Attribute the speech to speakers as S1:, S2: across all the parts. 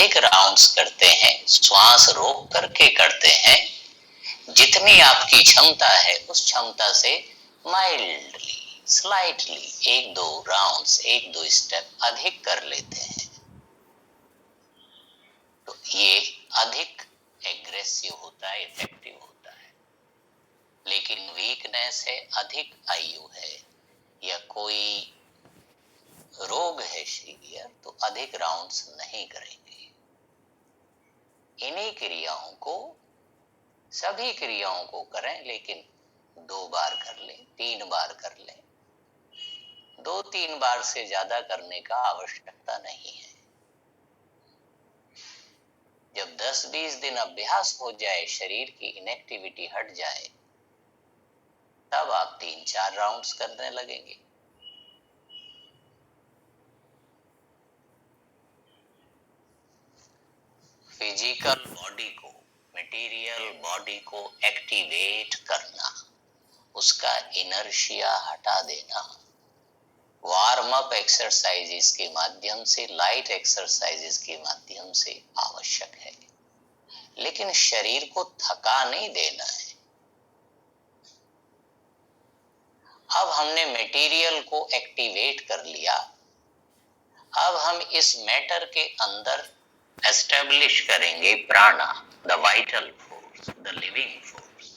S1: अधिक राउंड्स करते हैं, श्वास रोक करके करते हैं, जितनी आपकी क्षमता है उस क्षमता से माइल्डली स्लाइटली एक दो राउंड्स, एक दो स्टेप अधिक कर लेते हैं, तो ये अधिक एग्रेसिव होता है, इफेक्टिव होता है। लेकिन वीकनेस है, अधिक आयु है या कोई रोग है सीवियर, तो अधिक राउंड्स नहीं करेंगे। इन्हीं क्रियाओं को, सभी क्रियाओं को करें, लेकिन 2 बार कर लें, 3 बार कर लें। 2-3 बार से ज्यादा करने का आवश्यकता नहीं है। जब 10-20 दिन अभ्यास हो जाए, शरीर की इनएक्टिविटी हट जाए, तब आप 3-4 राउंड्स करने लगेंगे। फिजिकल बॉडी को, मटेरियल बॉडी को एक्टिवेट करना, उसका इनर्शिया हटा देना, वार्म अप एक्सरसाइजेस के माध्यम से, लाइट एक्सरसाइजेस के माध्यम से आवश्यक है। लेकिन शरीर को थका नहीं देना है। अब हमने मटेरियल को एक्टिवेट कर लिया, अब हम इस मैटर के अंदर एस्टेब्लिश करेंगे प्राणा, the vital force, the living force.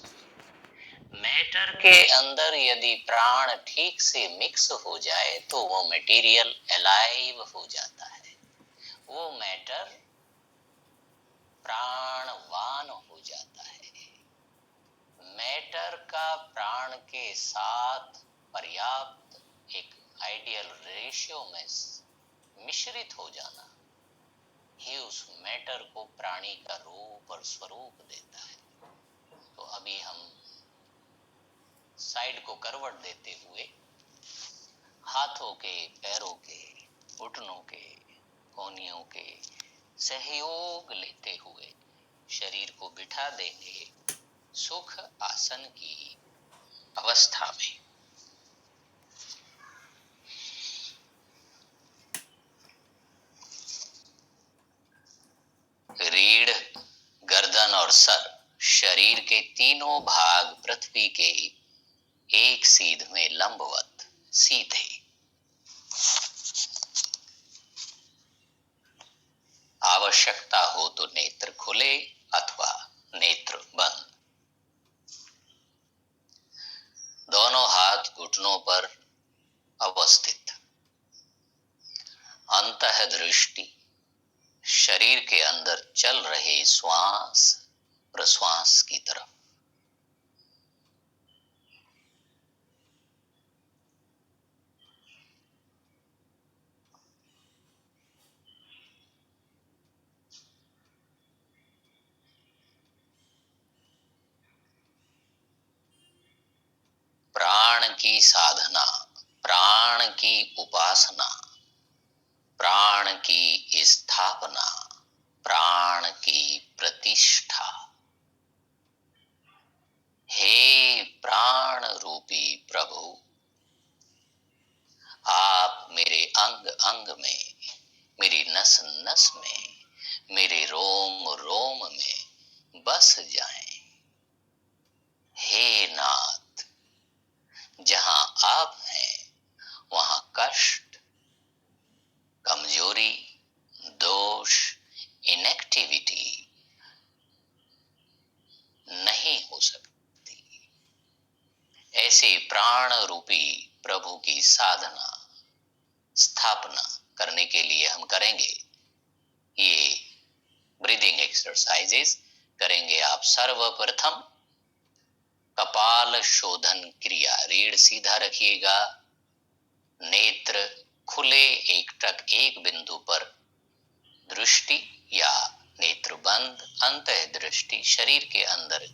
S1: Matter के अंदर यदि प्राण ठीक से मिक्स हो जाए तो वो मटेरियल अलाइव हो जाता है, वो मैटर प्राणवान हो जाता है। मैटर का प्राण के साथ पर्याप्त एक आइडियल रेशियो में मिश्रित हो जाना ही उस मैटर को प्राणी का रूप और स्वरूप देता है। तो अभी हम साइड को करवट देते हुए हाथों के, पैरों के, घुटनों के, कोहनियों के सहयोग लेते हुए शरीर को बिठा देंगे सुख आसन की अवस्था में। रीढ़, गर्दन और सर, शरीर के तीनों भाग पृथ्वी के एक सीध में लंबवत सीधे। आवश्यकता हो तो नेत्र खुले अथवा नेत्र बंद। दोनों हाथ घुटनों पर अवस्थित। अंतः दृष्टि शरीर के अंदर चल रहे श्वास प्रश्वास की तरफ। प्राण की साधना, प्राण की उपासना, प्राण की स्थापना, प्राण की प्रतिष्ठा। हे प्राण रूपी प्रभु, आप मेरे अंग अंग में, मेरी नस नस में, मेरे रोम रोम में बस जाएं। हे नाथ, जहां आप हैं वहां कष्ट, कमजोरी, दोष, इनएक्टिविटी नहीं हो सकती। ऐसे प्राण रूपी प्रभु की साधना स्थापना करने के लिए हम करेंगे ये ब्रीदिंग एक्सरसाइजेस। करेंगे आप सर्वप्रथम कपाल शोधन क्रिया। रीढ़ सीधा रखिएगा, नेत्र खुले एकटक एक बिंदु पर, दृष्टि या नेत्र बंद, अंतः दृष्टि शरीर के अंदर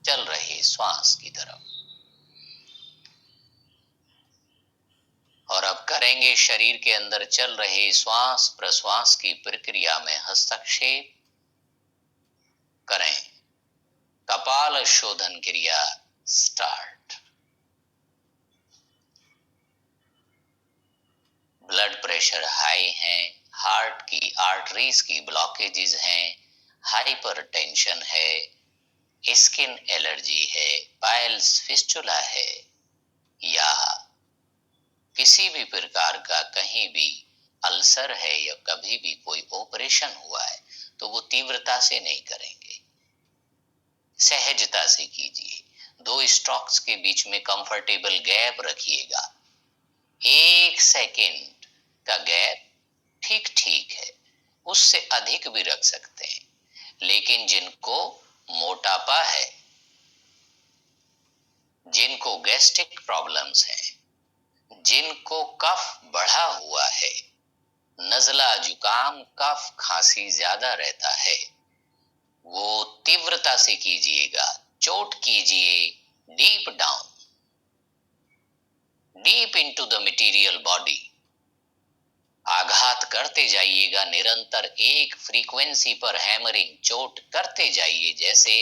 S1: चल रहे श्वास की तरफ। और अब करेंगे शरीर के अंदर चल रहे श्वास प्रश्वास की प्रक्रिया में हस्तक्षेप करें। कपाल शोधन क्रिया स्टार्ट। ब्लड प्रेशर हाई है, हार्ट की आर्टरीज की ब्लॉकेजेस हैं, हाइपरटेंशन है, स्किन एलर्जी है, पाइल्स फिस्टुला है, या किसी भी प्रकार का कहीं भी अल्सर है, या कभी भी कोई ऑपरेशन हुआ है, तो वो तीव्रता से नहीं करेंगे, सहजता से कीजिए। दो स्टॉक्स के बीच में कंफर्टेबल गैप रखिएगा, 1 सेकेंड का गैप ठीक ठीक है, उससे अधिक भी रख सकते हैं। लेकिन जिनको मोटापा है, जिनको गैस्ट्रिक प्रॉब्लम्स हैं, जिनको कफ बढ़ा हुआ है, नजला जुकाम कफ खांसी ज्यादा रहता है, वो तीव्रता से कीजिएगा, चोट कीजिए, deep down, deep into the material body, आघात करते जाइएगा, निरंतर एक फ्रीक्वेंसी पर हैमरिंग, चोट करते जाइए, जैसे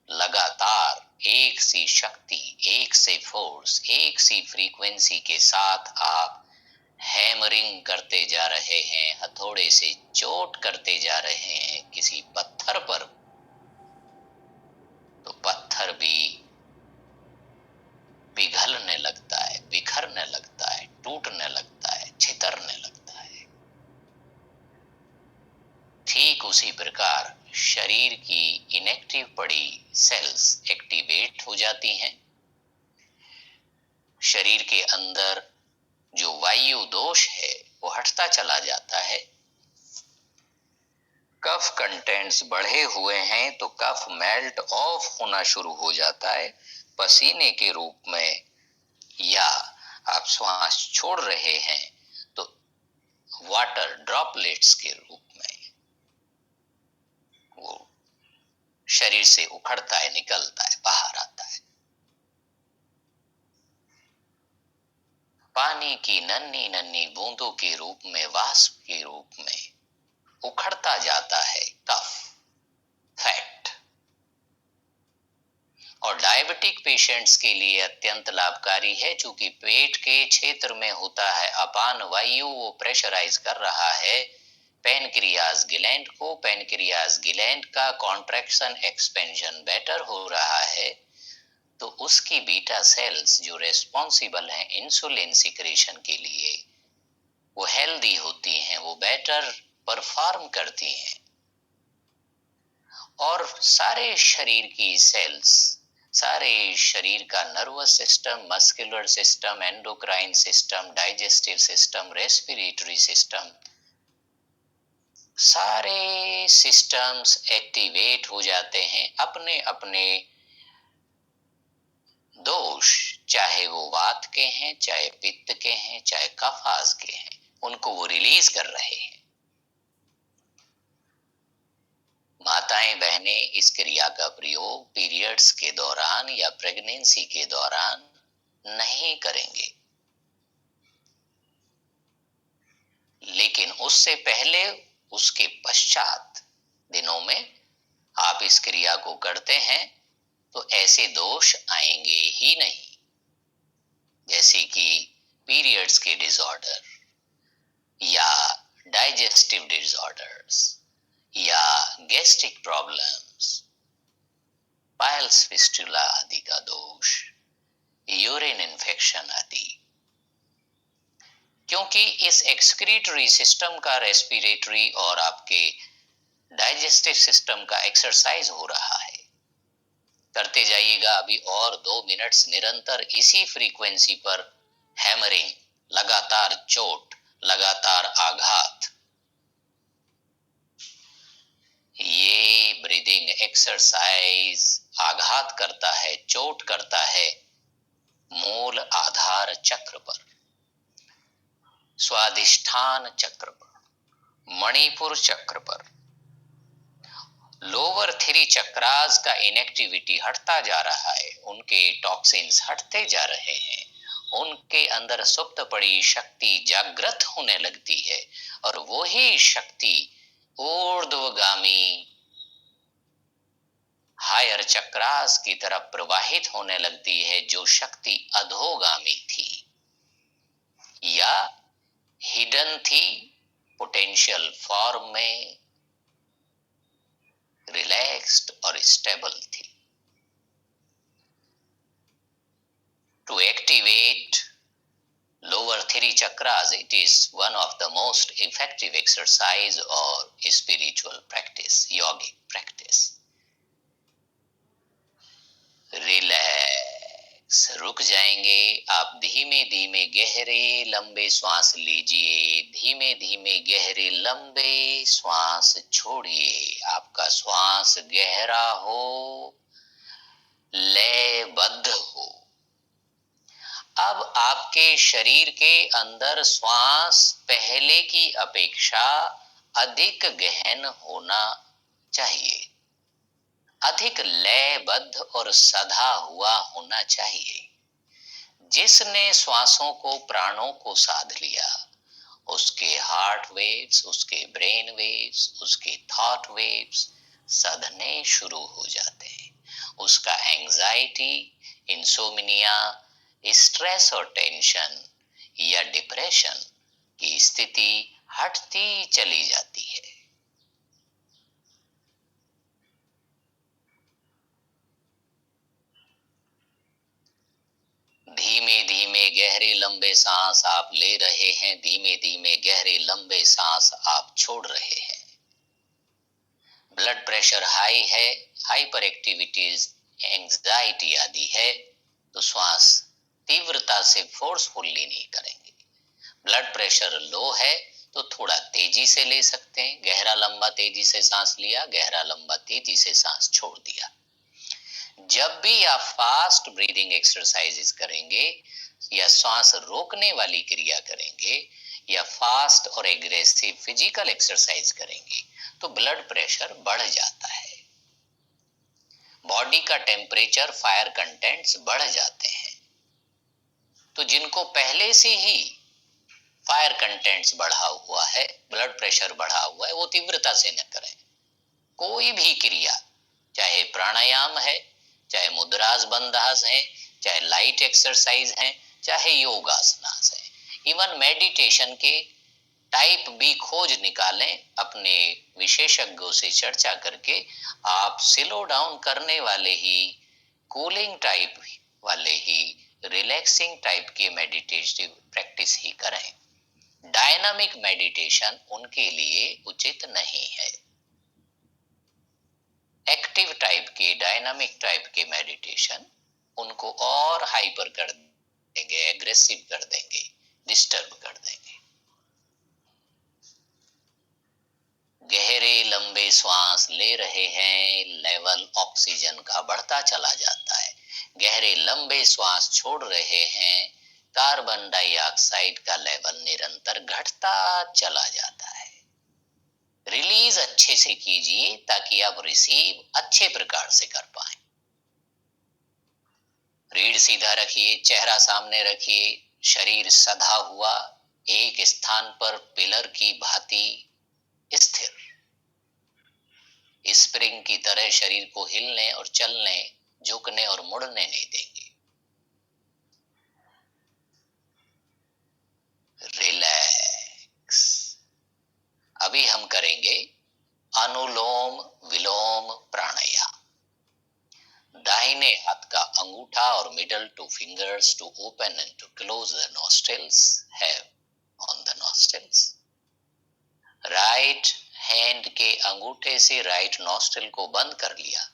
S1: लगातार एक सी शक्ति, एक से फोर्स, एक सी फ्रीक्वेंसी के साथ आप हैमरिंग करते जा रहे हैं, हथौड़े से चोट करते जा रहे हैं किसी पत्थर पर, तो पत्थर भी पिघलने लगता है, बिखरने लगता है, टूटने लगता है, छितरने लगता है। ठीक उसी प्रकार शरीर की इनएक्टिव पड़ी सेल्स एक्टिवेट हो जाती हैं, शरीर के अंदर जो वायु दोष है वो हटता चला जाता है, कफ कंटेंट्स बढ़े हुए हैं तो कफ मेल्ट ऑफ होना शुरू हो जाता है पसीने के रूप में, या आप श्वास छोड़ रहे हैं तो वाटर ड्रॉपलेट्स के रूप में वो शरीर से उखड़ता है, निकलता है, बाहर आता है। पानी की नन्ही नन्ही बूंदों के रूप में, वाष्प के रूप में उखड़ता जाता है कफ, फैट। और डायबिटिक पेशेंट्स के लिए अत्यंत लाभकारी है, चूंकि पेट के क्षेत्र में होता है अपान वायु, वो प्रेशराइज कर रहा है पैनक्रियाज ग्लैंड को, पैनक्रियाज ग्लैंड का कॉन्ट्रैक्शन एक्सपेंशन बेटर हो रहा है, तो उसकी बीटा सेल्स जो रेस्पॉन्सिबल हैं इंसुलिन सिक्रेशन के लिए, वो हेल्दी होती हैं, वो बेटर परफॉर्म करती हैं, और सारे शरीर की सेल्स, सारे शरीर का nervous system, muscular system, endocrine system, digestive system, respiratory system, सारे सिस्टम्स एक्टिवेट हो जाते हैं, अपने अपने दोष, चाहे वो वात के हैं, चाहे पित्त के हैं, चाहे कफास के हैं, उनको वो रिलीज कर रहे हैं। माताएं बहनें इस क्रिया का प्रयोग पीरियड्स के दौरान या प्रेगनेंसी के दौरान नहीं करेंगे, लेकिन उससे पहले, उसके पश्चात दिनों में आप इस क्रिया को करते हैं तो ऐसे दोष आएंगे ही नहीं, जैसे कि पीरियड्स के डिसऑर्डर, या डाइजेस्टिव डिसऑर्डर्स, या गैस्ट्रिक प्रॉब्लम्स, पाइल्स फिस्टुला आदि का दोष, यूरिन इन्फेक्शन आदि। क्योंकि इस एक्सक्रीटरी सिस्टम का, रेस्पिरेटरी और आपके डाइजेस्टिव सिस्टम का एक्सरसाइज हो रहा है। करते जाइएगा, अभी और 2 मिनट्स निरंतर इसी फ्रीक्वेंसी पर हैमरिंग, लगातार चोट, लगातार आघात। ये ब्रीदिंग एक्सरसाइज आघात करता है, चोट करता है मूल आधार चक्र पर, स्वादिष्ठान चक्र पर, मणिपुर चक्र पर। लोअर 3 चक्रास का इनएक्टिविटी हटता जा रहा है, उनके टॉक्सिन्स हटते जा रहे हैं, उनके अंदर सुप्त पड़ी शक्ति जागृत होने लगती है, और वही शक्ति ऊर्ध्वगामी हायर चक्रास की तरफ प्रवाहित होने लगती है, जो शक्ति अधोगामी थी या हिडन थी, पोटेंशियल फॉर्म में रिलैक्स्ड और स्टेबल थी। To activate lower three chakras, it is one of the most effective exercise or spiritual practice, yogic practice. Relax, रुक जाएंगे आप। धीमे धीमे गहरे लंबे श्वास लीजिए, धीमे धीमे गहरे लंबे श्वास छोड़िए। आपका श्वास गहरा हो, लयबद्ध हो। अब आपके शरीर के अंदर श्वास पहले की अपेक्षा अधिक गहन होना चाहिए, अधिक लयबद्ध और सधा हुआ होना चाहिए। जिसने श्वासों को, प्राणों को साध लिया, उसके हार्ट वेव्स, उसके ब्रेन वेव्स, उसके थॉट वेव्स सधने शुरू हो जाते हैं। उसका एंजाइटी, इंसोम्निया, स्ट्रेस और टेंशन या डिप्रेशन की स्थिति हटती चली जाती है। धीमे धीमे गहरे लंबे सांस आप ले रहे हैं, धीमे धीमे गहरे लंबे सांस आप छोड़ रहे हैं। ब्लड प्रेशर हाई है, हाइपर एक्टिविटीज, एंजाइटी आदि है तो श्वास तीव्रता से फोर्सफुली नहीं करेंगे। ब्लड प्रेशर लो है तो थोड़ा तेजी से ले सकते हैं। गहरा लंबा तेजी से सांस लिया, गहरा लंबा तेजी से सांस छोड़ दिया। जब भी आप फास्ट ब्रीदिंग एक्सरसाइजेस करेंगे या श्वास रोकने वाली क्रिया करेंगे या फास्ट और एग्रेसिव फिजिकल एक्सरसाइज करेंगे तो ब्लड प्रेशर बढ़ जाता है। बॉडी का टेम्परेचर, फायर कंटेंट्स बढ़ जाते हैं। तो जिनको पहले से ही फायर कंटेंट्स बढ़ा हुआ है, ब्लड प्रेशर बढ़ा हुआ है, वो तीव्रता से न करें। कोई भी क्रिया, चाहे प्राणायाम है, चाहे मुद्रास बंधास है, चाहे लाइट एक्सरसाइज है, चाहे योगासनास है, इवन मेडिटेशन के टाइप भी खोज निकालें। अपने विशेषज्ञों से चर्चा करके आप स्लो डाउन करने वाले ही, कूलिंग टाइप वाले ही, रिलैक्सिंग टाइप के मेडिटेटिव प्रैक्टिस ही करें। डायनामिक मेडिटेशन उनके लिए उचित नहीं है। एक्टिव टाइप के, डायनामिक टाइप के मेडिटेशन उनको और हाइपर कर देंगे, एग्रेसिव कर देंगे, डिस्टर्ब कर देंगे। गहरे लंबे श्वास ले रहे हैं, लेवल ऑक्सीजन का बढ़ता चला जाता है। गहरे लंबे श्वास छोड़ रहे हैं, कार्बन डाइऑक्साइड का लेवल निरंतर घटता चला जाता है। रिलीज अच्छे से कीजिए ताकि आप रिसीव अच्छे प्रकार से कर पाए। रीढ़ सीधा रखिए, चेहरा सामने रखिए, शरीर सधा हुआ एक स्थान पर पिलर की भांति स्थिर, स्प्रिंग की तरह शरीर को हिलने और चलने, झुकने और मुड़ने नहीं देंगे। रिलैक्स। अभी हम करेंगे अनुलोम विलोम प्राणायाम। दाहिने हाथ का अंगूठा और middle two fingers to open and to close the nostrils have on the nostrils. Right hand के अंगूठे से राइट नॉस्ट्रिल को बंद कर लिया।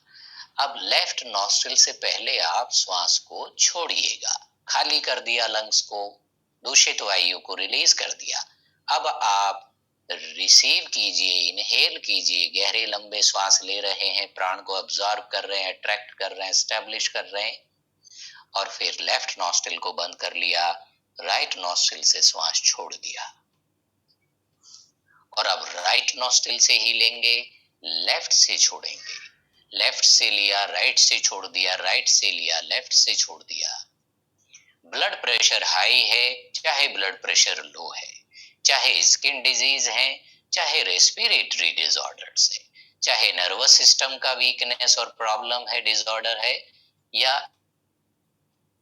S1: अब लेफ्ट नॉस्ट्रिल से पहले आप श्वास को छोड़िएगा। खाली कर दिया लंग्स को, दूषित वायु को रिलीज कर दिया। अब आप रिसीव कीजिए, इनहेल कीजिए, गहरे लंबे श्वास ले रहे हैं, प्राण को अब्सॉर्ब कर रहे हैं, अट्रैक्ट कर रहे हैं, एस्टेब्लिश कर रहे हैं, और फिर लेफ्ट नॉस्ट्रिल को बंद कर लिया, राइट नॉस्ट्रिल से श्वास छोड़ दिया। और अब राइट नॉस्ट्रिल से ही लेंगे, लेफ्ट से छोड़ेंगे। लेफ्ट से लिया, राइट से छोड़ दिया, राइट से लिया, लेफ्ट से छोड़ दिया। ब्लड प्रेशर हाई है, चाहे ब्लड प्रेशर लो है, चाहे स्किन डिजीज है, चाहे रेस्पिरेटरी डिसऑर्डर्स है, चाहे नर्वस सिस्टम का वीकनेस और प्रॉब्लम है, डिसऑर्डर है, या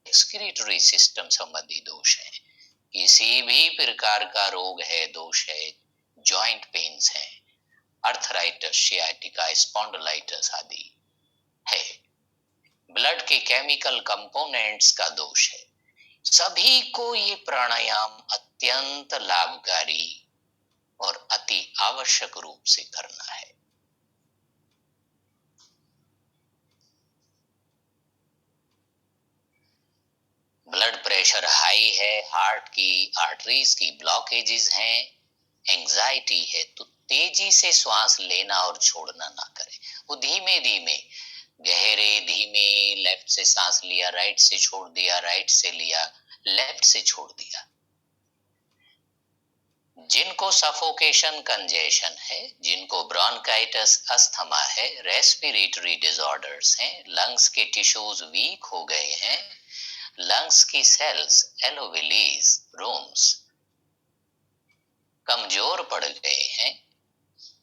S1: एक्सक्रीटरी सिस्टम संबंधी दोष है, किसी भी प्रकार का रोग है, दोष है, जॉइंट पेन्स हैं, अर्थराइटिस, सियाटिका, स्पॉन्डिलाइटिस आदि है। ब्लड के केमिकल कंपोनेंट्स का दोष है। सभी को ये प्राणायाम अत्यंत लाभकारी और अति आवश्यक रूप से करना है। ब्लड प्रेशर हाई है, हार्ट की आर्टरीज की ब्लॉकेजेस हैं, एंजाइटी है, तो तेजी से श्वास लेना और छोड़ना ना करें। वो धीमे धीमे, गहरे धीमे, लेफ्ट से सांस लिया, राइट से छोड़ दिया, राइट से लिया, लेफ्ट से छोड़ दिया। जिनको सफोकेशन, कंजेशन है, जिनको ब्रोंकाइटिस, अस्थमा है, रेस्पिरेटरी डिसऑर्डर्स हैं, लंग्स के टिश्यूज वीक हो गए हैं, लंग्स की सेल्स, एलोविलीज, रूम्स कमजोर पड़ गए हैं,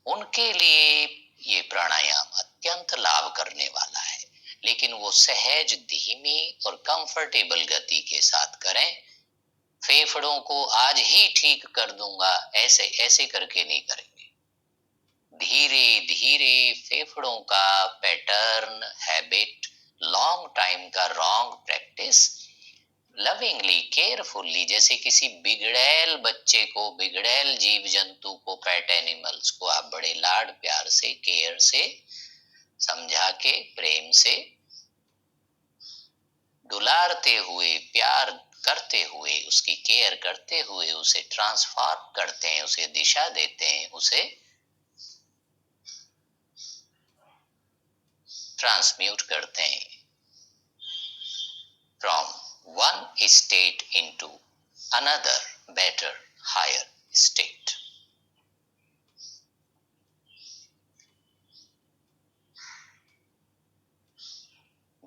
S1: उनके लिए ये प्राणायाम अत्यंत लाभ करने वाला है। लेकिन वो सहज, धीमी और कंफर्टेबल गति के साथ करें। फेफड़ों को आज ही ठीक कर दूंगा ऐसे ऐसे करके नहीं करेंगे। धीरे धीरे फेफड़ों का पैटर्न, हैबिट, लॉन्ग टाइम का रॉन्ग प्रैक्टिस, लविंगली, केयरफुल्ली, जैसे किसी बिगड़ैल बच्चे को, बिगड़ैल जीव जंतु को, पेट एनिमल्स को आप बड़े लाड प्यार से, केयर से समझा के, प्रेम से दुलारते हुए, प्यार करते हुए, उसकी केयर करते हुए उसे ट्रांसफॉर्म करते हैं, उसे दिशा देते हैं, उसे ट्रांसम्यूट करते हैं from one state into another, better, higher state.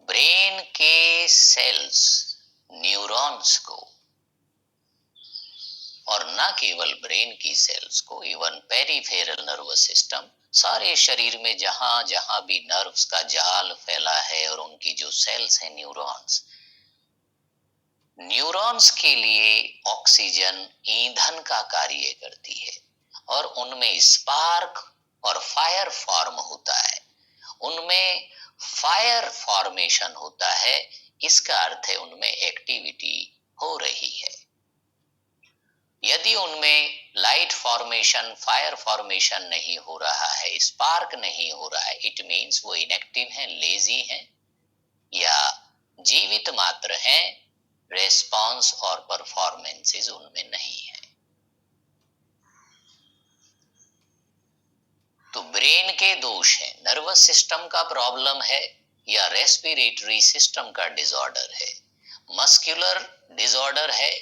S1: Brain के सेल्स, न्यूरॉन्स को, और न केवल ब्रेन की सेल्स को, इवन पेरिफेरल नर्वस सिस्टम, सारे शरीर में जहां जहां भी नर्व्स का जाल फैला है और उनकी जो सेल्स हैं, न्यूरॉन्स, न्यूरॉन्स के लिए ऑक्सीजन ईंधन का कार्य करती है और उनमें स्पार्क और फायर फॉर्म होता है, उनमें फायर फॉर्मेशन होता है। इसका अर्थ है उनमें एक्टिविटी हो रही है। यदि उनमें लाइट फॉर्मेशन, फायर फॉर्मेशन नहीं हो रहा है, स्पार्क नहीं हो रहा है, इट मीन्स वो इनएक्टिव हैं, लेजी हैं या जीवित मात्र हैं, रेस्पॉन्स और परफॉर्मेंसेस उनमें नहीं है। तो ब्रेन के दोष है, नर्वस सिस्टम का प्रॉब्लम है या रेस्पिरेटरी सिस्टम का डिसऑर्डर है, मस्कुलर डिसऑर्डर है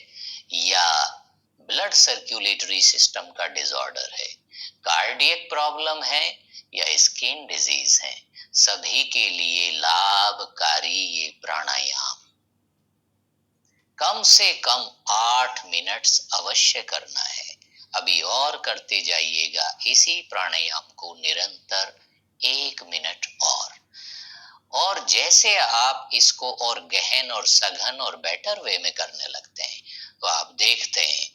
S1: या ब्लड सर्कुलेटरी सिस्टम का डिसऑर्डर है, कार्डियक प्रॉब्लम है या स्किन डिजीज है, सभी के लिए लाभकारी ये प्राणायाम कम से कम 8 मिनट्स अवश्य करना है। अभी और करते जाइएगा इसी प्राणायाम को निरंतर 1 मिनट और जैसे आप इसको और गहन और सघन और बेटर वे में करने लगते हैं तो आप देखते हैं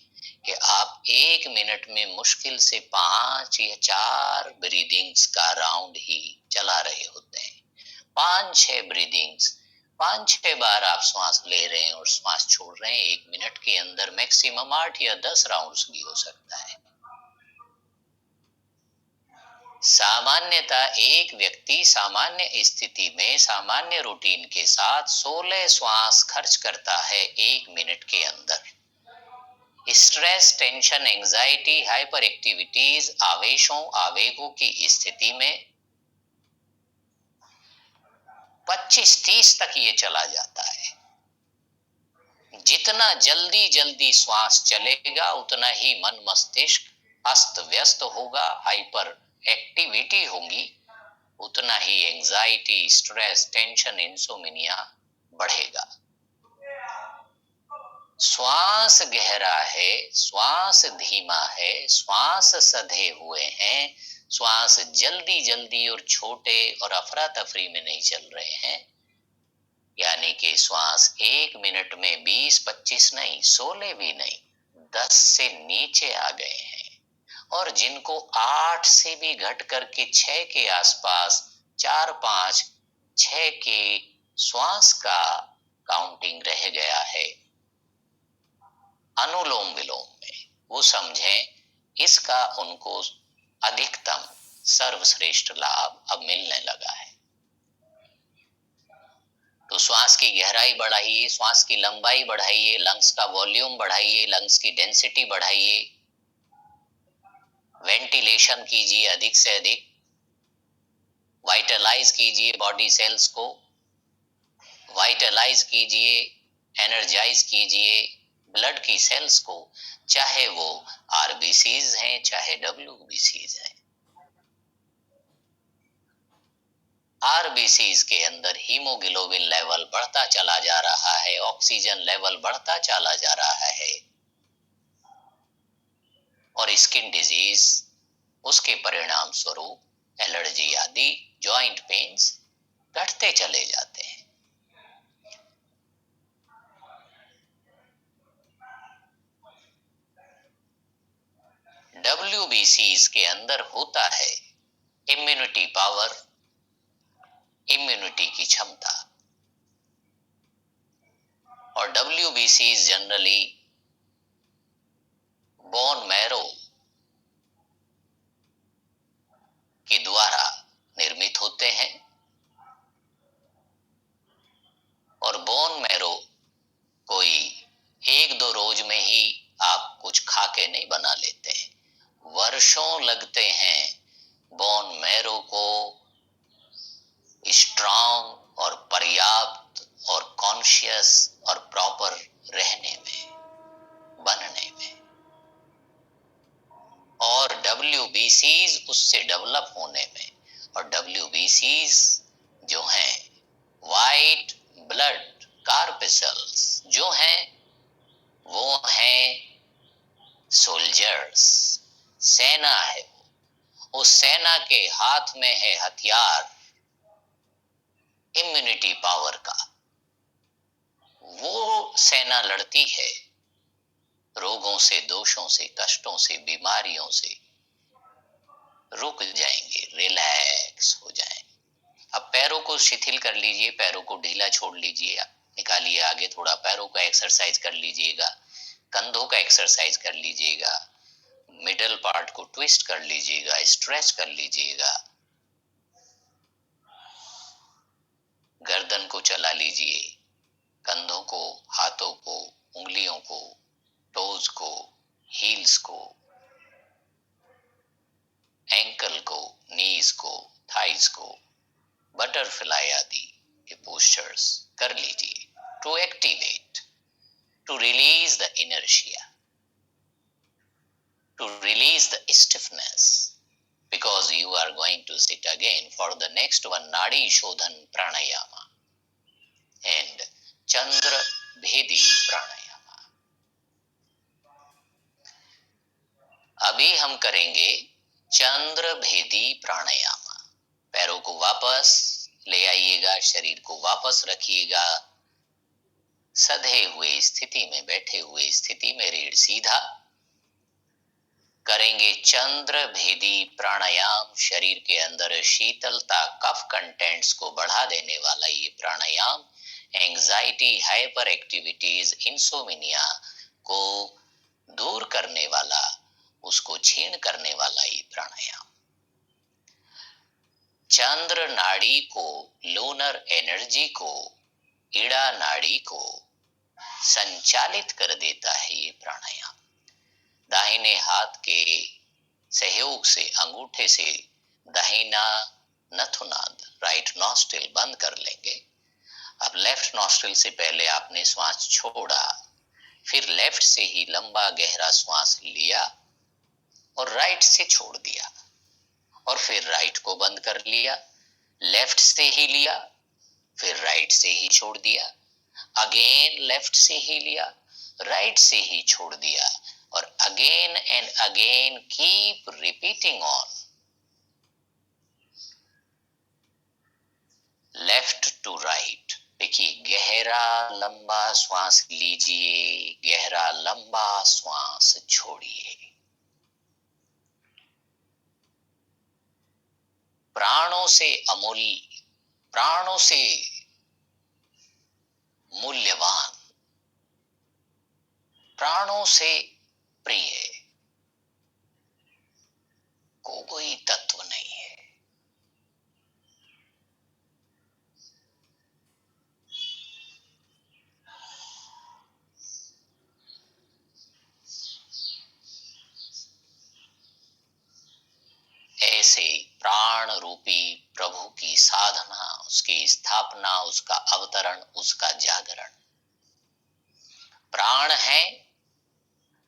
S1: कि आप 1 मिनट में मुश्किल से 5 या 4 ब्रीदिंग्स का राउंड ही चला रहे होते हैं। 5-6 ब्रीदिंग्स, 5-6 बार आप श्वास ले रहे हैं और श्वास छोड़ रहे हैं। 1 मिनट के अंदर मैक्सिमम 8 या 10 राउंड्स भी हो सकता है। सामान्यतः एक व्यक्ति सामान्य स्थिति में सामान्य रूटीन के साथ 16 श्वास खर्च करता है 1 मिनट के अंदर। Stress, tension, anxiety, hyper activities, आवेशों, आवेगों की स्थिति में 25-30 तक ये चला जाता है। जितना जल्दी जल्दी श्वास चलेगा उतना ही मन मस्तिष्क अस्त व्यस्त होगा, हाइपर एक्टिविटी होगी, उतना ही एंजाइटी, स्ट्रेस, टेंशन, इंसोमिनिया बढ़ेगा। श्वास गहरा है, श्वास धीमा है, श्वास सधे हुए हैं, श्वास जल्दी जल्दी और छोटे और अफरा तफरी में नहीं चल रहे हैं, यानी कि श्वास 1 मिनट में 20-25 नहीं, 16 भी नहीं, 10 से नीचे आ गए हैं और जिनको 8 से भी घट करके 6 के आसपास 4, 5, 6 के श्वास का काउंटिंग रह गया है अनुलोम विलोम में, वो समझें इसका उनको अधिकतम सर्वश्रेष्ठ लाभ अब मिलने लगा है। तो श्वास की गहराई बढ़ाइए, श्वास की लंबाई बढ़ाइए, लंग्स का वॉल्यूम बढ़ाइए, लंग्स की डेंसिटी बढ़ाइए, वेंटिलेशन कीजिए अधिक से अधिक, वाइटलाइज कीजिए बॉडी सेल्स को, वाइटलाइज कीजिए, एनर्जाइज कीजिए ब्लड की सेल्स को, चाहे वो आरबीसीज हैं चाहे डब्ल्यूबीसीज हैं। आरबीसीज के अंदर हीमोग्लोबिन लेवल बढ़ता चला जा रहा है, ऑक्सीजन लेवल बढ़ता चला जा रहा है, और स्किन डिजीज उसके परिणाम स्वरूप एलर्जी आदि जॉइंट पेन्स घटते चले जाते हैं। डब्ल्यूबीसीज के अंदर होता है इम्यूनिटी पावर, इम्यूनिटी की क्षमता, और डब्ल्यूबीसीज जनरली बोन मैरो के द्वारा निर्मित होते हैं, और बोन मैरो कोई 1-2 रोज में ही आप कुछ खा के नहीं बना लेते हैं, वर्षों लगते हैं बोन मैरो को स्ट्रांग और पर्याप्त और कॉन्शियस और प्रॉपर रहने में, बनने में, और डब्ल्यूबीसीज उससे डेवलप होने में। और डब्ल्यूबीसीज जो हैं वाइट ब्लड कार्पेसल्स जो हैं वो हैं सोल्जर्स, सेना है वो, उस सेना के हाथ में है हथियार इम्यूनिटी पावर का, वो सेना लड़ती है रोगों से, दोषों से, कष्टों से, बीमारियों से रुक जाएंगे, रिलैक्स हो जाएंगे। अब पैरों को शिथिल कर लीजिए, पैरों को ढीला छोड़ लीजिए, निकालिए आगे थोड़ा, पैरों का एक्सरसाइज कर लीजिएगा, कंधों का एक्सरसाइज कर लीजिएगा, मिडल पार्ट को ट्विस्ट कर लीजिएगा, स्ट्रेच कर लीजिएगा, गर्दन को चला लीजिए, कंधों को, हाथों को, उंगलियों को, टोज को, हील्स को, एंकल को, नीज को, थाइज को, बटरफ्लाई आदि के पोस्चर्स कर लीजिए to activate, to release the inertia, to release the stiffness, because you are going to sit again for the next one, Nadi Shodhan Pranayama and Chandra Bhedi Pranayama. अभी हम करेंगे चंद्र भेदी प्राणायाम। पैरों को वापस ले आइएगा, शरीर को वापस रखिएगा, सधे हुए स्थिति में, बैठे हुए स्थिति में, रीढ़ सीधा करेंगे चंद्र भेदी प्राणायाम। शरीर के अंदर शीतलता, कफ कंटेंट्स को बढ़ा देने वाला ये प्राणायाम, एंजाइटी, हाइपर एक्टिविटीज, इंसोमिनिया को दूर करने वाला, उसको छीण करने वाला ये प्राणायाम चंद्र नाड़ी को, लूनर एनर्जी को, ईड़ा नाड़ी को संचालित कर देता है ये प्राणायाम। दाहिने हाथ के सहयोग से, अंगूठे से दाहिना नथुनाद, राइट नॉस्ट्रिल बंद कर लेंगे। अब लेफ्ट नॉस्ट्रिल से पहले आपने श्वास छोड़ा, फिर लेफ्ट से ही लंबा गहरा श्वास लिया और राइट से छोड़ दिया, और फिर राइट को बंद कर लिया, लेफ्ट से ही लिया, फिर राइट से ही छोड़ दिया, अगेन लेफ्ट से ही लिया, राइट से ही छोड़ दिया, और again and again keep repeating on, left to right. देखिए, गहरा लंबा श्वास लीजिए, गहरा लंबा श्वास छोड़िए, प्राणों से अमूल्य, प्राणों से मूल्यवान, प्राणों से प्रिय कोई तत्व नहीं है। ऐसे प्राण रूपी प्रभु की साधना, उसकी स्थापना, उसका अवतरण, उसका जागरण। प्राण है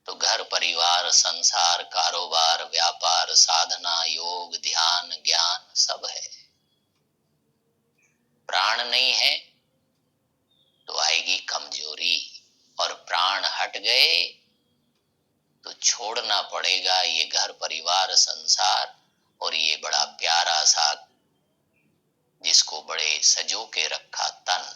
S1: तो घर परिवार संसार कारोबार व्यापार साधना योग ध्यान ज्ञान सब है। प्राण नहीं है तो आएगी कमजोरी, और प्राण हट गए तो छोड़ना पड़ेगा ये घर परिवार संसार और ये बड़ा प्यारा सा जिसको बड़े सजो के रखा तन।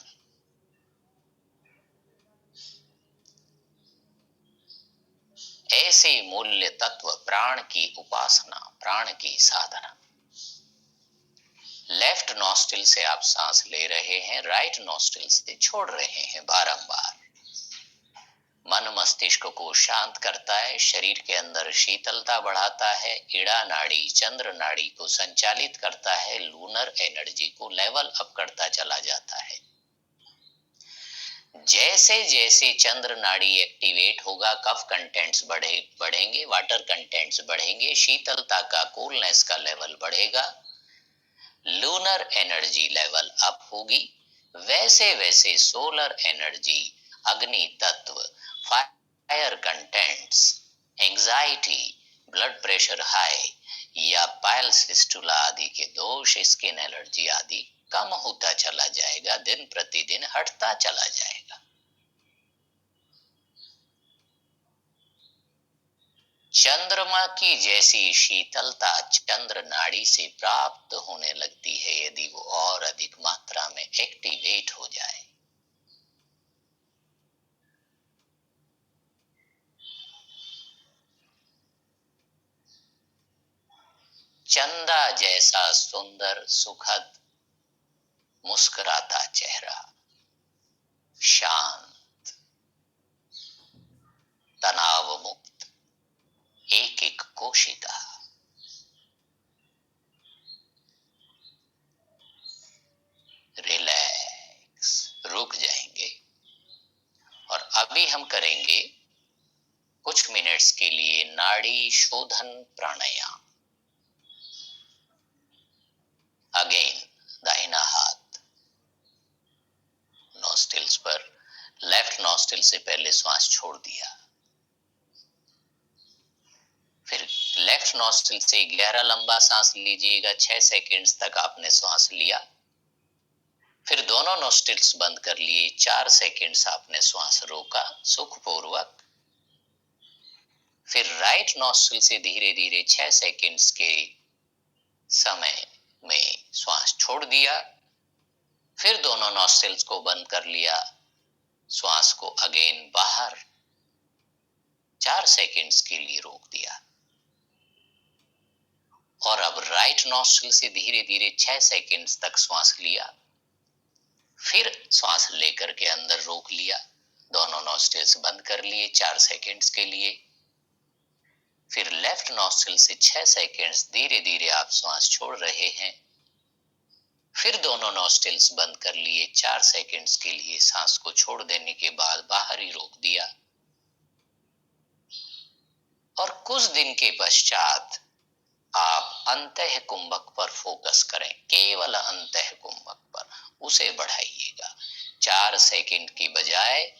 S1: ऐसे मूल्य तत्व प्राण की उपासना, प्राण की साधना। लेफ्ट नॉस्ट्रिल से आप सांस ले रहे हैं, राइट नॉस्ट्रिल से छोड़ रहे हैं बारंबार। मन मस्तिष्क को शांत करता है, शरीर के अंदर शीतलता बढ़ाता है, इड़ा नाड़ी चंद्र नाड़ी को संचालित करता है, लूनर एनर्जी को लेवल अप करता चला जाता है। जैसे जैसे चंद्र नाड़ी एक्टिवेट होगा कफ कंटेंट्स बढ़ेंगे, वाटर कंटेंट्स बढ़ेंगे, शीतलता का कूलनेस का लेवल बढ़ेगा, लूनर एनर्जी लेवल अप होगी। वैसे वैसे सोलर एनर्जी, अग्नि तत्व, fire contents, anxiety, blood pressure high या पाइल्स फिस्टुला आदि के दोष, स्किन एलर्जी आदि कम होता चला जाएगा, दिन प्रतिदिन हटता चला जाएगा। चंद्रमा की जैसी शीतलता चंद्र नाड़ी से प्राप्त होने लगती है यदि वो और अधिक मात्रा में एक्टिवेट हो जाए। चंदा जैसा सुंदर सुखद मुस्कुराता चेहरा, शांत, तनाव मुक्त, एक एक कोशिका, रिलैक्स, रुक जाएंगे। और अभी हम करेंगे कुछ मिनट्स के लिए नाड़ी शोधन प्राणायाम। अगेन दाहिना हाथ नॉस्ट्रिल्स पर, लेफ्ट नॉस्ट्रिल से पहले श्वास छोड़ दिया, फिर लेफ्ट नॉस्ट्रिल से गहरा लंबा सांस लीजिएगा, 6 सेकंड्स तक आपने श्वास लिया, फिर दोनों नॉस्ट्रिल्स बंद कर लिए, 4 सेकंड्स आपने श्वास रोका सुखपूर्वक, फिर राइट नॉस्ट्रिल से धीरे धीरे 6 सेकंड्स के समय में श्वास छोड़ दिया, फिर दोनों नॉस्ट्रिल्स को बंद कर लिया, श्वास को अगेन बाहर 4 सेकंड्स के लिए रोक दिया, और अब राइट नॉस्ट्रिल से धीरे धीरे 6 सेकंड्स तक श्वास लिया, फिर श्वास लेकर के अंदर रोक लिया, दोनों नॉस्ट्रिल्स बंद कर लिए 4 सेकंड्स के लिए, फिर लेफ्ट नॉस्ट्रिल से 6 सेकंड्स धीरे धीरे आप श्वास छोड़ रहे हैं, फिर दोनों नॉस्ट्रिल्स बंद कर लिए 4 सेकंड्स के लिए, सांस को छोड़ देने के बाद बाहर ही रोक दिया, और कुछ दिन के पश्चात आप अंतः कुंभक पर फोकस करें, केवल अंतः कुंभक पर, उसे बढ़ाइएगा। 4 सेकंड की बजाय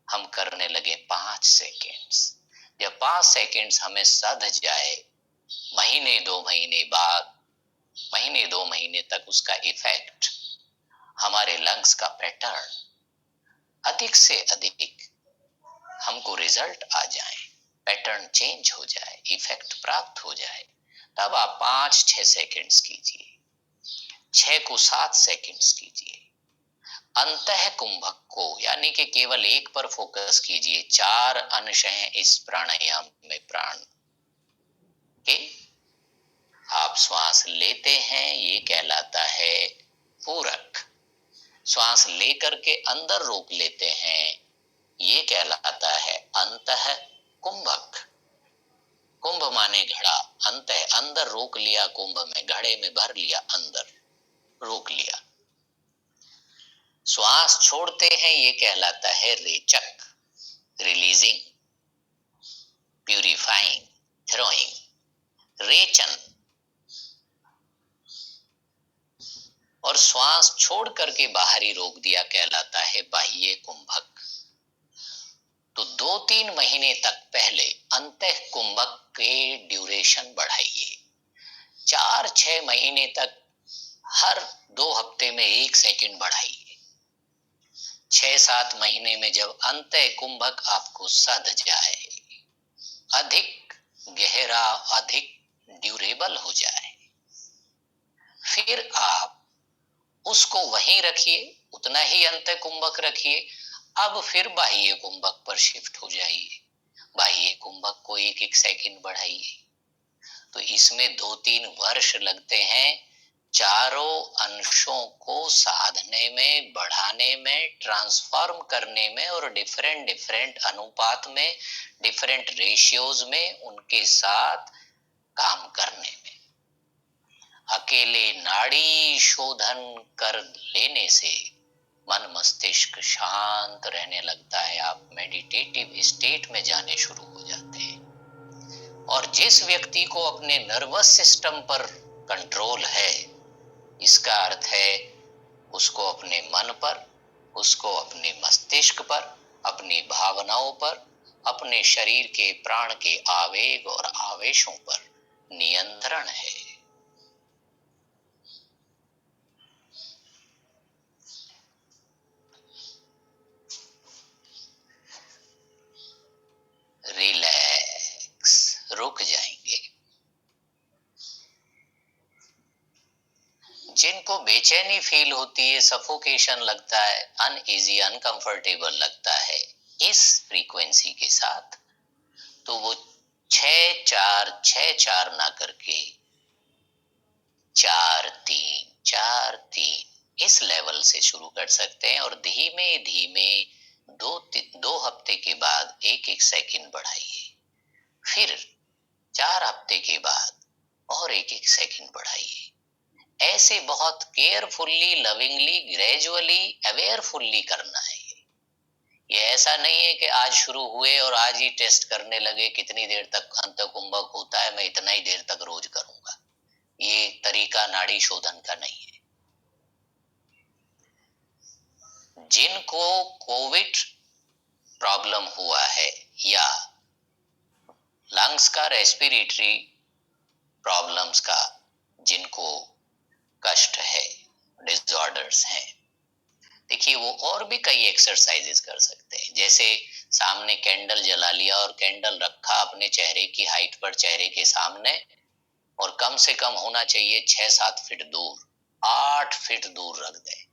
S1: हम करने लगे 5 सेकंड्स। जब 5 सेकंड्स हमें सध जाए, महीने 2 महीने बाद, महीने 2 महीने तक उसका इफेक्ट, हमारे लंग्स का पैटर्न अधिक से अधिक हमको रिजल्ट आ जाए, पैटर्न चेंज हो जाए, इफेक्ट प्राप्त हो जाए, तब आप 5-6 सेकंड्स कीजिए, 6 को 7 सेकंड्स कीजिए। अंतः कुंभक को यानी कि केवल एक पर फोकस कीजिए। 4 अंश हैं इस प्राणायाम में प्राण के, आप श्वास लेते हैं, ये कहलाता है पूरक। श्वास लेकर के अंदर रोक लेते हैं, ये कहलाता है अंतः कुंभक। कुंभ माने घड़ा, अंतः अंदर रोक लिया, कुंभ में घड़े में भर लिया, अंदर रोक लिया। श्वास छोड़ते हैं, ये कहलाता है रेचक, रिलीजिंग, प्यूरिफाइंग, थ्रोइंग, रेचन। और श्वास छोड़ करके बाहरी रोक दिया कहलाता है बाह्य कुंभक। तो 2-3 महीने तक पहले अंतः कुंभक के ड्यूरेशन बढ़ाइए। 4-6 महीने तक हर 2 हफ्ते में 1 सेकंड बढ़ाइए। 6-7 महीने में जब अंतः कुंभक आपको सध जाए, अधिक गहरा, अधिक ड्यूरेबल हो जाए, फिर आप उसको वहीं रखिए, उतना ही अंतः कुंभक रखिए। अब फिर बाह्य कुंभक पर शिफ्ट हो जाइए, बाह्य कुंभक को 1-1 सेकंड बढ़ाइए। तो इसमें 2-3 वर्ष लगते हैं चारों अंशों को साधने में, बढ़ाने में, ट्रांसफॉर्म करने में और डिफरेंट डिफरेंट अनुपात में, डिफरेंट रेशियोज में उनके साथ काम करने में। अकेले नाड़ी शोधन कर लेने से मन मस्तिष्क शांत रहने लगता है, आप मेडिटेटिव स्टेट में जाने शुरू हो जाते हैं। और जिस व्यक्ति को अपने नर्वस सिस्टम पर कंट्रोल है, इसका अर्थ है उसको अपने मन पर, उसको अपने मस्तिष्क पर, अपनी भावनाओं पर, अपने शरीर के प्राण के आवेग और आवेशों पर नियंत्रण है। रिलैक्स, रुक जाएंगे। जिनको बेचैनी फील होती है, सफोकेशन लगता है, अनईजी, अनकंफर्टेबल लगता है इस फ्रीक्वेंसी के साथ, तो वो 6-4-6-4 ना करके 4-3-4-3 इस लेवल से शुरू कर सकते हैं। और धीमे धीमे 2 हफ्ते के बाद 1-1 सेकंड बढ़ाइए, फिर 4 हफ्ते के बाद और 1-1 सेकंड बढ़ाइए। ऐसे बहुत केयरफुल्ली, लविंगली, ग्रेजुअली, अवेयरफुल्ली करना है। ये ऐसा नहीं है कि आज शुरू हुए और आज ही टेस्ट करने लगे कितनी देर तक अंतः कुंभक होता है, मैं इतना ही देर तक रोज करूंगा। ये तरीका नाड़ी शोधन का नहीं है। जिनको कोविड प्रॉब्लम हुआ है या लंग्स का, रेस्पिरेटरी प्रॉब्लम्स का जिनको कष्ट है, डिसऑर्डर्स हैं, देखिए वो और भी कई एक्सरसाइजेस कर सकते हैं। जैसे सामने कैंडल जला लिया और कैंडल रखा अपने चेहरे की हाइट पर, चेहरे के सामने, और कम से कम होना चाहिए 6-7 फीट दूर, 8 फीट दूर रख दें।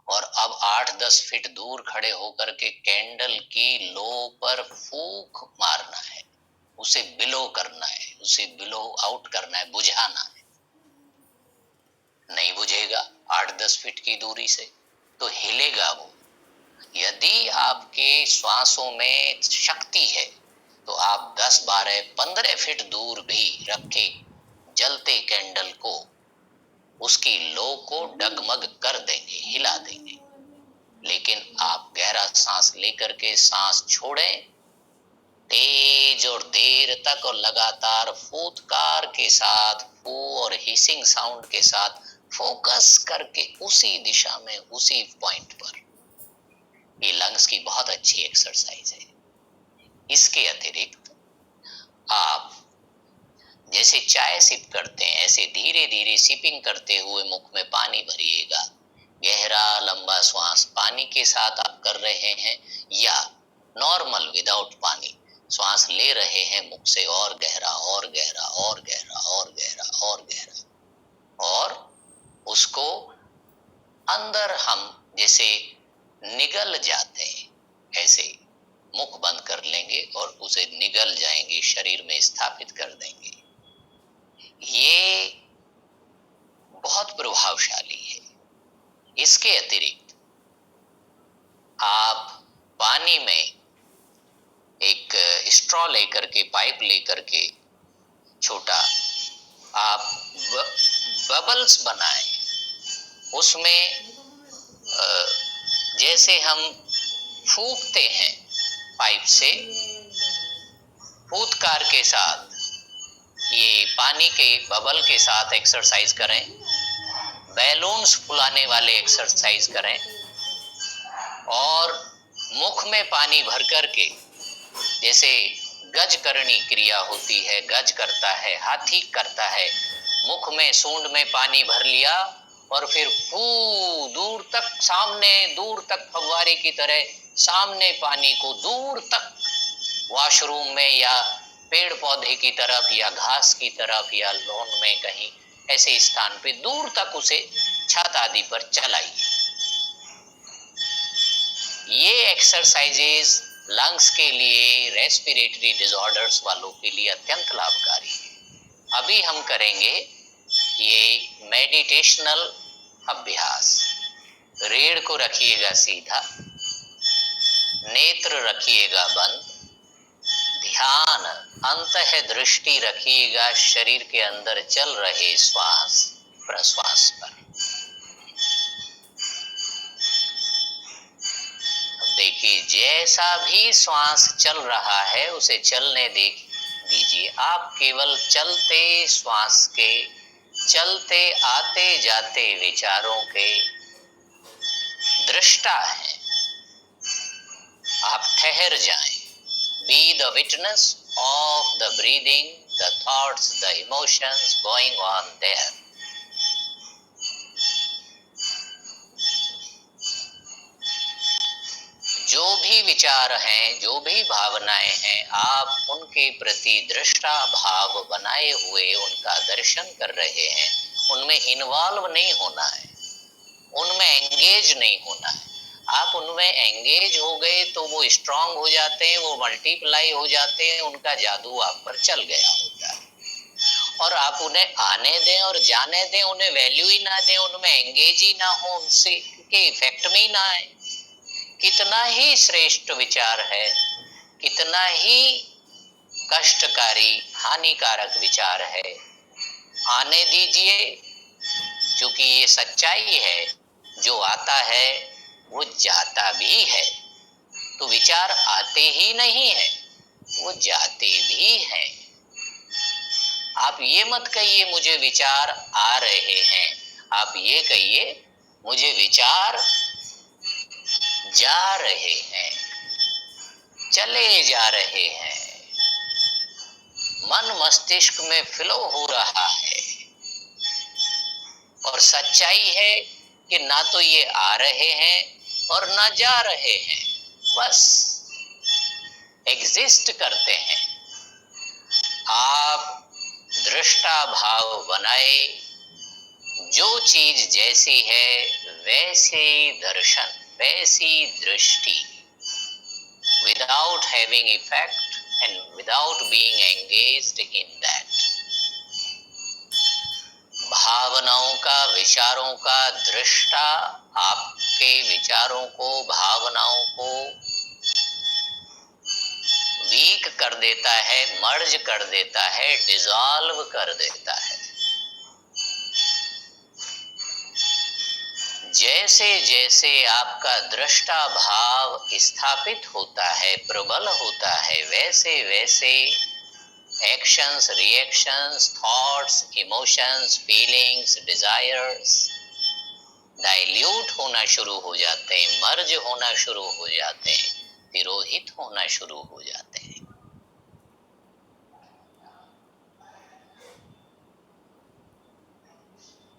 S1: और अब 8-10 फीट दूर खड़े होकर के कैंडल की लो पर फूंक मारना है, उसे बिलो करना है, उसे बिलो आउट करना है, बुझाना है। नहीं बुझेगा 8-10 फीट की दूरी से, तो हिलेगा वो। यदि आपके श्वासों में शक्ति है तो आप 10-12-15 फीट दूर भी रखे जलते कैंडल को, उसकी लो को डगमग कर देंगे, हिला देंगे। लेकिन आप गहरा सांस लेकर के सांस छोड़ें, तेज और देर तक और लगातार फूंकार के साथ, फू और हिसिंग साउंड के साथ फोकस करके उसी दिशा में, उसी पॉइंट पर। ये लंग्स की बहुत अच्छी एक्सरसाइज है। इसके अतिरिक्त आप जैसे चाय सिप करते हैं, ऐसे धीरे धीरे सिपिंग करते हुए मुख में पानी भरिएगा। गहरा लंबा श्वास पानी के साथ आप कर रहे हैं, या नॉर्मल विदाउट पानी श्वास ले रहे हैं मुख से, और गहरा और गहरा और गहरा और गहरा और गहरा, और उसको अंदर हम जैसे निगल जाते हैं, ऐसे मुख बंद कर लेंगे और उसे निगल जाएंगे, शरीर में स्थापित कर देंगे। ये स्ट्रॉ लेकर के, पाइप लेकर के छोटा आप बबल्स बनाएं। उसमें जैसे हम फूंकते हैं पाइप से, फूंकार के साथ ये पानी के बबल के साथ एक्सरसाइज करें, बैलून्स फुलाने वाले एक्सरसाइज करें, और मुख में पानी भर करके, जैसे गज करनी क्रिया होती है, गज करता है, हाथी करता है, मुख में सूंड में पानी भर लिया और फिर दूर तक, सामने दूर तक फव्वारे की तरह सामने पानी को दूर तक, वॉशरूम में या पेड़ पौधे की तरफ या घास की तरफ या लॉन में कहीं ऐसे स्थान पे दूर तक उसे छत आदि पर चलाइए। ये एक्सरसाइजेस लंग्स के लिए, रेस्पिरेटरी डिसऑर्डर्स वालों के लिए अत्यंत लाभकारी है। अभी हम करेंगे ये मेडिटेशनल अभ्यास। रीढ़ को रखिएगा सीधा, नेत्र रखिएगा बंद, ध्यान अंतः दृष्टि रखिएगा शरीर के अंदर चल रहे श्वास प्रश्वास पर। अब देखिए, जैसा भी श्वास चल रहा है उसे चलने दीजिए। आप केवल चलते श्वास के, चलते आते जाते विचारों के दृष्टा हैं। आप ठहर जाएं। Be the witness of the breathing, the thoughts, the emotions going on there. जो भी विचार हैं, जो भी भावनाएं हैं, आप उनके प्रति दृष्टा भाव बनाए हुए उनका दर्शन कर रहे हैं। उनमें इन्वॉल्व नहीं होना है, उनमें एंगेज नहीं होना है। आप उनमें एंगेज हो गए तो वो स्ट्रांग हो जाते हैं, वो मल्टीप्लाई हो जाते हैं, उनका जादू आप पर चल गया होता है। और आप उन्हें आने दें और जाने दें, उन्हें वैल्यू ही ना दें, उनमें एंगेज ही ना हो, उनसे के इफेक्ट में ही ना आए। कितना ही श्रेष्ठ विचार है, कितना ही कष्टकारी हानिकारक विचार है, आने दीजिए, क्योंकि ये सच्चाई है। जो आता है वो जाता भी है। तो विचार आते ही नहीं है, वो जाते भी हैं। आप ये मत कहिए मुझे विचार आ रहे हैं, आप ये कहिए मुझे विचार जा रहे हैं, चले जा रहे हैं, मन मस्तिष्क में फ्लो हो रहा है। और सच्चाई है कि ना तो ये आ रहे हैं और ना जा रहे हैं, बस एग्जिस्ट करते हैं। आप दृष्टा भाव बनाए, जो चीज जैसी है वैसे दर्शन, वैसी दृष्टि, without having effect and without being engaged in that. भावनाओं का, विचारों का दृष्टा आपके विचारों को, भावनाओं को वीक कर देता है, मर्ज कर देता है, डिसॉल्व कर देता है। जैसे जैसे आपका दृष्टा भाव स्थापित होता है, प्रबल होता है, वैसे वैसे actions, reactions, thoughts, emotions, feelings, desires dilute होना शुरू हो जाते हैं, मर्ज होना शुरू हो जाते हैं, तिरोहित होना शुरू हो जाते हैं।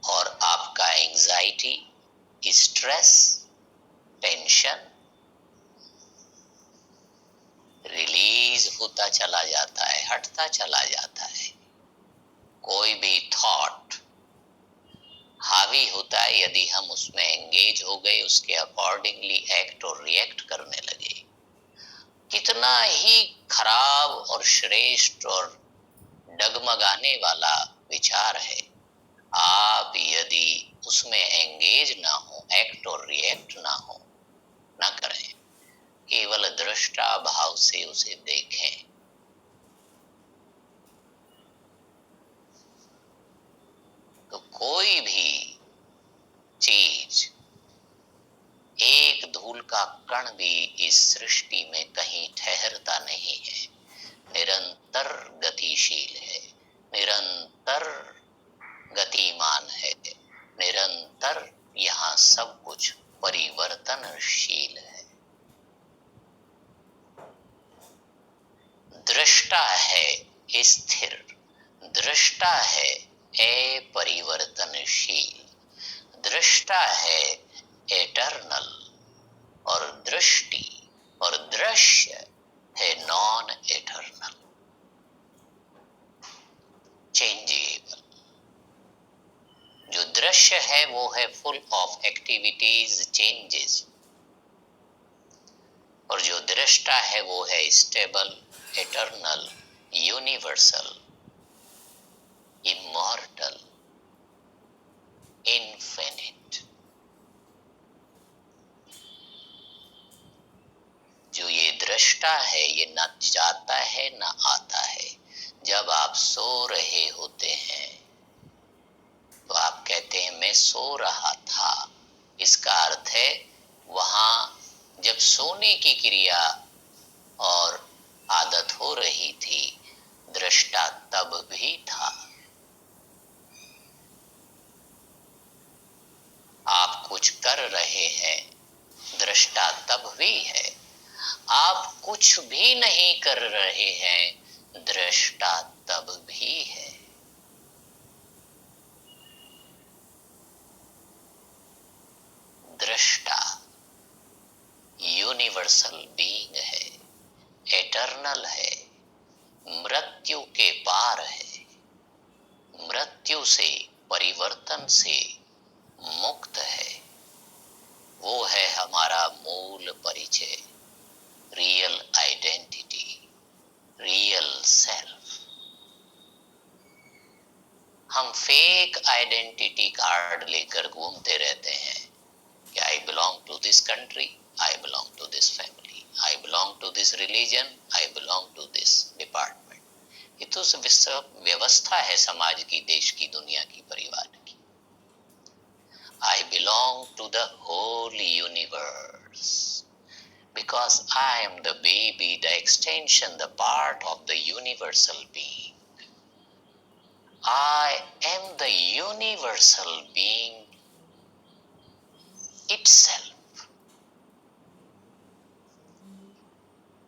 S1: और आपका एंजाइटी, स्ट्रेस, टेंशन रिलीज होता चला जाता है, हटता चला जाता है। कोई भी थॉट हावी होता है यदि हम उसमें एंगेज हो गए, उसके अकॉर्डिंगली एक्ट और रिएक्ट करने लगे। कितना ही खराब और श्रेष्ठ और डगमगाने वाला विचार है, आप यदि उसमें एंगेज ना हो, एक्ट और रिएक्ट ना करें, केवल दृष्टा भाव से उसे देखें, इस सृष्टि में कहीं ठहरता नहीं है, निरंतर गतिशील है, निरंतर गतिमान है, निरंतर यहाँ सब कुछ परिवर्तनशील है। दृष्टा है स्थिर, दृष्टा है अपरिवर्तनशील, दृष्टा है एटर्नल, और दृष्टि और दृश्य है नॉन एटर्नल, चेंजेबल। जो दृश्य है वो है फुल ऑफ एक्टिविटीज, चेंजेस, और जो दृष्टा है वो है stable, eternal, universal, immortal, infinite. जो ये दृष्टा है ये न जाता है न आता है। जब आप सो रहे होते हैं तो आप कहते हैं मैं सो रहा था, इसका अर्थ है वहां जब सोने की क्रिया और आदत हो रही थी, दृष्टा तब भी था। आप कुछ कर रहे हैं, दृष्टा तब भी है। आप कुछ भी नहीं कर रहे हैं, दृष्टा तब भी है। दृष्टा यूनिवर्सल बीइंग है, एटर्नल है, मृत्यु के पार है, मृत्यु से, परिवर्तन से मुक्त है। वो है हमारा मूल परिचय, रियल आइडेंटिटी, रियल सेल्फ। हम फेक आइडेंटिटी कार्ड लेकर घूमते रहते हैं कि I belong to this country, I belong to this family, I belong to this religion, I belong to this department. ये तो व्यवस्था है समाज की, देश की, दुनिया की, परिवार की। I belong to the whole universe because I am the baby, the extension, the part of the universal being. I am the universal being itself,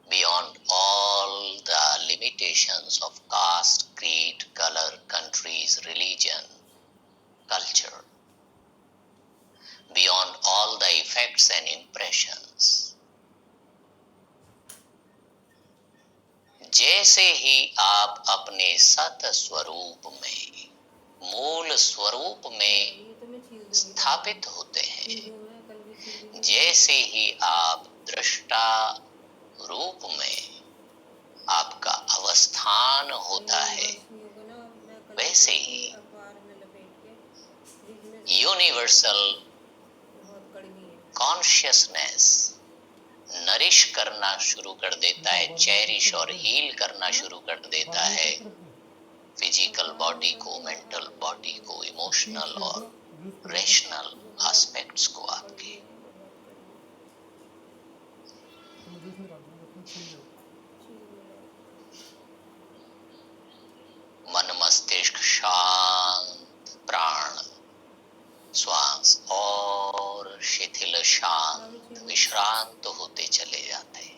S1: beyond all the limitations of caste, creed, color, countries, religion, culture, beyond all the effects and impressions. जैसे ही आप अपने सत स्वरूप में, मूल स्वरूप में स्थापित होते हैं, जैसे ही आप दृष्टा रूप में आपका अवस्थान होता है, वैसे ही यूनिवर्सल कॉन्शियसनेस नरिश करना शुरू कर देता है, चेरिश और हील करना शुरू कर देता है फिजिकल बॉडी को, मेंटल बॉडी को, इमोशनल और रेशनल एस्पेक्ट्स को आपके। मन मस्तिष्क शांत, प्राण श्वास और शिथिल, शांत, विश्रांत होते चले जाते हैं।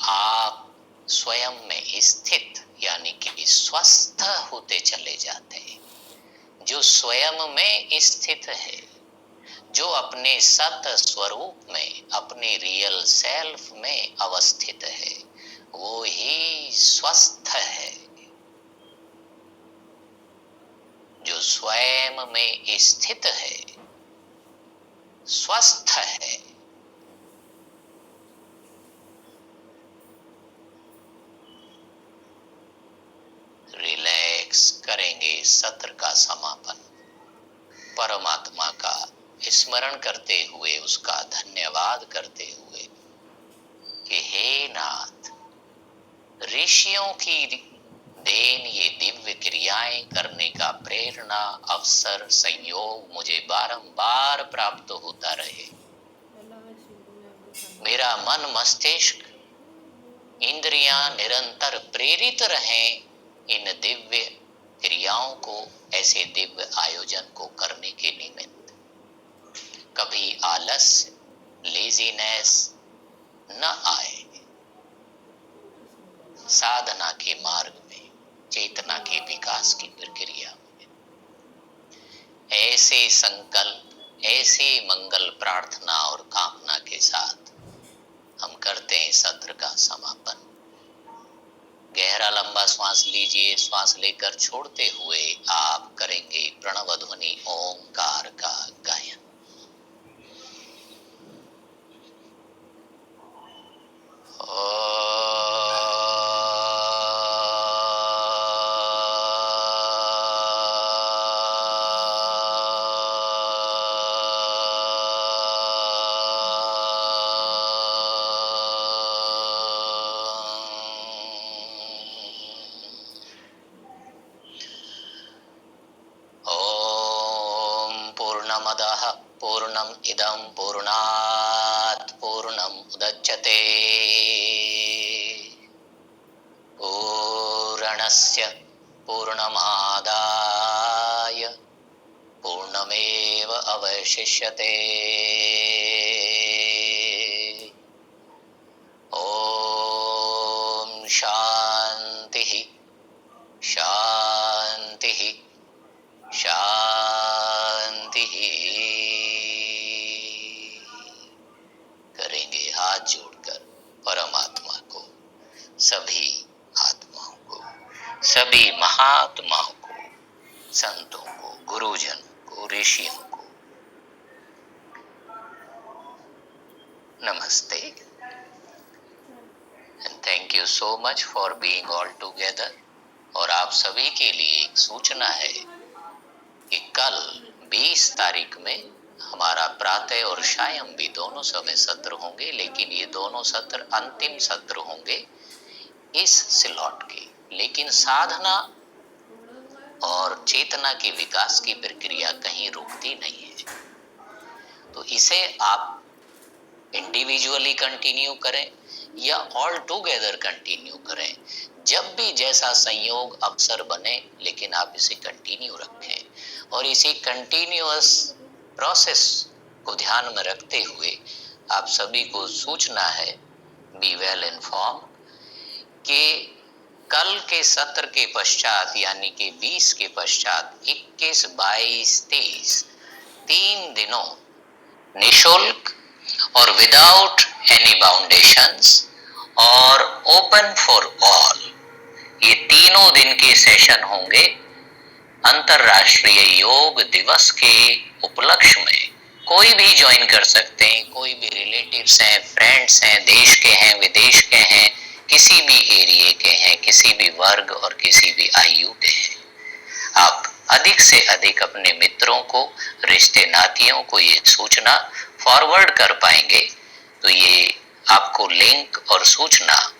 S1: आप स्वयं में स्थित यानी कि स्वस्थ होते चले जाते हैं। जो स्वयं में स्थित है, जो अपने सत स्वरूप में, अपने रियल सेल्फ में अवस्थित है, वो ही स्वस्थ है। जो स्वयं में स्थित है, स्वस्थ है। रिलैक्स करेंगे सत्र का समापन, परमात्मा का स्मरण करते हुए, उसका धन्यवाद करते हुए कि हे नाथ, ऋषियों की देन ये दिव्य क्रियाएं करने का प्रेरणा, अवसर, संयोग मुझे बारंबार प्राप्त होता रहे। मेरा मन मस्तिष्क इंद्रियां निरंतर प्रेरित रहें इन दिव्य क्रियाओं को, ऐसे दिव्य आयोजन को करने के निमित्त। कभी आलस्य, लेजीनेस न आए। साधना के मार्ग में, चेतना के विकास की प्रक्रिया में ऐसे संकल्प, ऐसे मंगल प्रार्थना और कामना के साथ हम करते हैं सत्र का समापन। गहरा लंबा श्वास लीजिए। श्वास लेकर छोड़ते हुए आप करेंगे प्रणव ध्वनि ओंकार का गायन। पूर्णमदः पूर्णम इदं पूर्णात् पूर्णम उदच्यते पूर्णस्य पूर्णमादाय पूर्णमेव अवशिष्यते। ओम शांतिः शांतिः शांतिः। करेंगे हाथ जोड़कर परमात्मा को, सभी आत्माओं को, सभी महात्माओं को, संतों को, गुरुजनों को, ऋषियों को नमस्ते। And thank you so much for being all together. और आप सभी के लिए एक सूचना है कि कल 20 तारीख में हमारा प्रातः और सायं भी दोनों समय सत्र होंगे, लेकिन ये दोनों सत्र अंतिम सत्र होंगे इस स्लॉट के। लेकिन साधना और चेतना के विकास की प्रक्रिया कहीं रुकती नहीं है, तो इसे आप इंडिविजुअली कंटिन्यू करें या ऑल टुगेदर कंटिन्यू करें, जब भी जैसा संयोग अवसर बने, लेकिन आप इसे कंटिन्यू रखें। और इसी कंटिन्यूअस प्रोसेस को ध्यान में रखते हुए आप सभी को सूचना है, बी वेल इन्फॉर्म, कि कल के सत्र के पश्चात यानी कि 20 के पश्चात 21, 22, 23 3 दिनों निशुल्क और विदाउट एनी बाउंडेशंस और ओपन फॉर ऑल, ये तीनों दिन के सेशन होंगे अंतरराष्ट्रीय योग दिवस के उपलक्ष्य में। कोई भी ज्वाइन कर सकते हैं, कोई भी रिलेटिव्स हैं, फ्रेंड्स हैं, देश के हैं, विदेश के हैं, किसी भी एरिया के हैं, किसी भी वर्ग और किसी भी आयु के हैं। आप अधिक से अधिक अपने मित्रों को, रिश्ते नातियों को ये सूचना फॉरवर्ड कर पाएंगे तो ये आपको लिंक और सूचना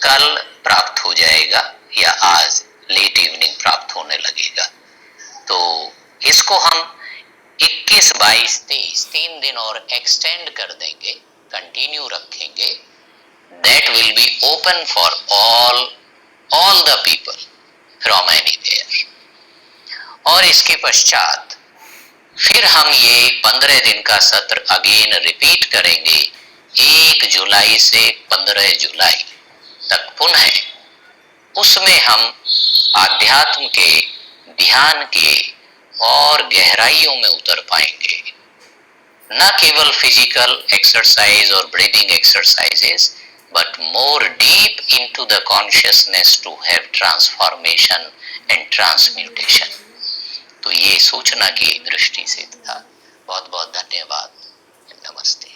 S1: कल प्राप्त हो जाएगा या आज लेट इवनिंग प्राप्त होने लगेगा। तो इसको हम 21, 22, 23 3 दिन और एक्सटेंड कर देंगे, कंटिन्यू रखेंगे। That will be open for all the people from anywhere. और इसके पश्चात फिर हम ये 15 दिन का सत्र अगेन रिपीट करेंगे 1 जुलाई से 15 जुलाई तक पुनः। उसमें हम आध्यात्म के, ध्यान के और गहराइयों में उतर पाएंगे, न केवल फिजिकल एक्सरसाइज और breathing exercises, but more deep into the consciousness to have transformation and transmutation. तो ये सूचना की दृष्टि से था। बहुत बहुत धन्यवाद। नमस्ते।